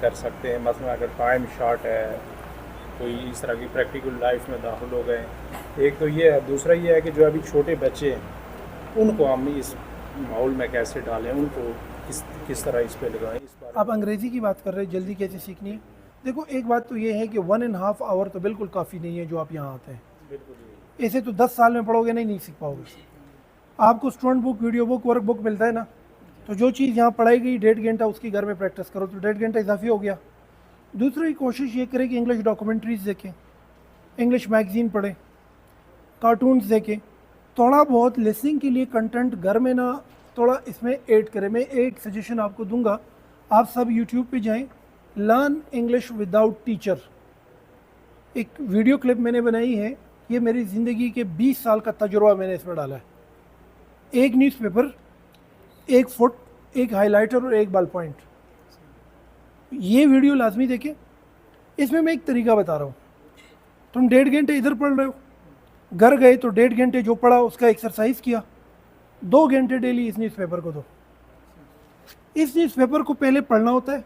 कर सकते हैं। मसलन अगर टाइम शॉर्ट है, कोई इस तरह की प्रैक्टिकल लाइफ में दाखिल हो गए, एक तो ये है। दूसरा ये है कि जो अभी छोटे बच्चे हैं उनको हम इस माहौल में कैसे डालें, उनको किस किस तरह इस पे लगाएं, इस बारे आप में। अंग्रेज़ी की बात कर रहे हैं, जल्दी कैसे सीखनी है। देखो, एक बात तो ये है कि 1.5 आवर तो बिल्कुल काफ़ी नहीं है जो आप यहाँ आते हैं। बिल्कुल ऐसे तो 10 साल में पढ़ोगे नहीं सीख पाओगे। आपको student book, video book, work book मिलता है ना, तो जो चीज़ यहाँ पढ़ाई गई 1.5 घंटा उसकी घर में प्रैक्टिस करो तो 1.5 घंटा इजाफी हो गया। दूसरी कोशिश ये करें कि इंग्लिश डॉक्यूमेंट्रीज़ देखें, इंग्लिश मैगज़ीन पढ़ें, कार्टून्स देखें, थोड़ा बहुत लिसनिंग के लिए कंटेंट घर में ना थोड़ा इसमें ऐड करें। मैं एक सजेशन आपको दूंगा, आप सब यूट्यूब पे जाएं, लर्न इंग्लिश विदाउट टीचर। एक वीडियो क्लिप मैंने बनाई है, ये मेरी ज़िंदगी के 20 साल का तजुर्बा मैंने इसमें डाला है। एक न्यूज़पेपर, एक फुट, एक हाइलाइटर और एक बॉल पॉइंट। ये वीडियो लाजमी देखें। इसमें मैं एक तरीका बता रहा हूँ। तुम 1.5 घंटे इधर पढ़ रहे हो, घर गए तो 1.5 घंटे जो पढ़ा उसका एक्सरसाइज किया। 2 घंटे डेली इस न्यूज़पेपर को दो। इस न्यूज़पेपर को पहले पढ़ना होता है,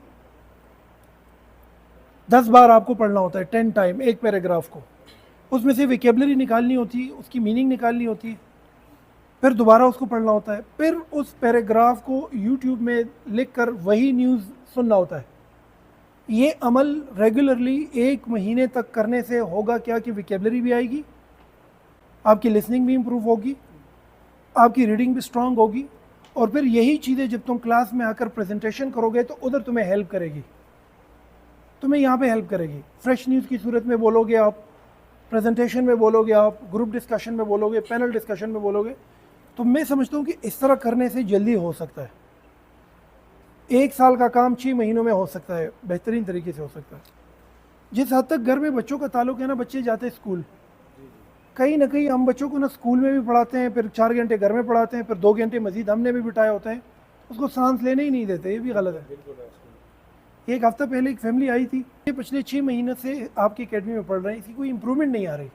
10 बार आपको पढ़ना होता है, 10 टाइम एक पैराग्राफ को। उसमें से विकेबलरी निकालनी होती है, उसकी मीनिंग निकालनी होती है, फिर दोबारा उसको पढ़ना होता है, फिर उस पैराग्राफ को यूट्यूब में लिख कर वही न्यूज़ सुनना होता है। ये अमल रेगुलरली 1 महीने तक करने से होगा क्या कि विकेबलरी भी आएगी, आपकी लिसनिंग भी इम्प्रूव होगी, आपकी रीडिंग भी स्ट्रांग होगी, और फिर यही चीज़ें जब तुम क्लास में आकर प्रेजेंटेशन करोगे तो उधर तुम्हें हेल्प करेगी, तुम्हें यहाँ पे हेल्प करेगी। फ्रेश न्यूज़ की सूरत में बोलोगे आप, प्रेजेंटेशन में बोलोगे आप, ग्रुप डिस्कशन में बोलोगे, पैनल डिस्कशन में बोलोगे। तो मैं समझता हूँ कि इस तरह करने से जल्दी हो सकता है। 1 साल का काम 6 महीनों में हो सकता है, बेहतरीन तरीके से हो सकता है। जिस हद तक घर में बच्चों का ताल्लुक है ना, बच्चे जाते हैं स्कूल, कहीं ना कहीं हम बच्चों को ना स्कूल में भी पढ़ाते हैं, फिर 4 घंटे घर में पढ़ाते हैं, फिर 2 घंटे मजीद हमने भी बिठाए होते हैं, उसको सांस लेने ही नहीं देते। ये भी गलत है। बिल्कुल है। एक हफ्ता पहले एक फैमिली आई थी, ये पिछले 6 महीने से आपकी अकेडमी में पढ़ रहे हैं, इसकी कोई इंप्रूवमेंट नहीं आ रही।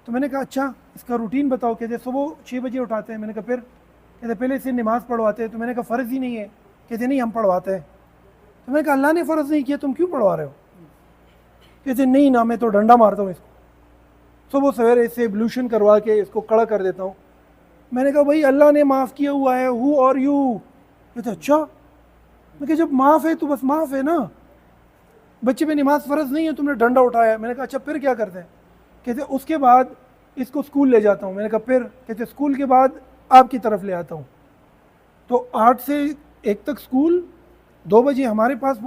तो मैंने कहा अच्छा इसका रूटीन बताओ। कहते सुबह 6 बजे उठाते हैं। मैंने कहा फिर? कहते पहले इसे नमाज़ पढ़वाते हैं। तो मैंने कहा फ़र्ज़ ही नहीं है। कहते नहीं हम पढ़वाते हैं। तो मैंने कहा अल्लाह ने फ़र्ज़ नहीं किया, तुम क्यों पढ़वा रहे हो? कहते नहीं ना, मैं तो डंडा मारता हूँ इसको, सुबह सवेरे इससे एब्लूशन करवा के इसको कड़ा कर देता हूँ। मैंने कहा भाई अल्लाह ने माफ़ किया हुआ है, हु और यू? कहते अच्छा। मैं कहा जब माफ़ है तो बस माफ़ है ना, बच्चे पे नमाज फ़र्ज़ नहीं है, तुमने डंडा उठाया। मैंने कहा अच्छा फिर क्या करते हैं? कहते उसके बाद इसको स्कूल ले जाता हूँ। मैंने कहा फिर? कहते स्कूल के बाद आपकी तरफ ले आता हूँ। तो 8 से 1 तक स्कूल, 2 बजे हमारे पास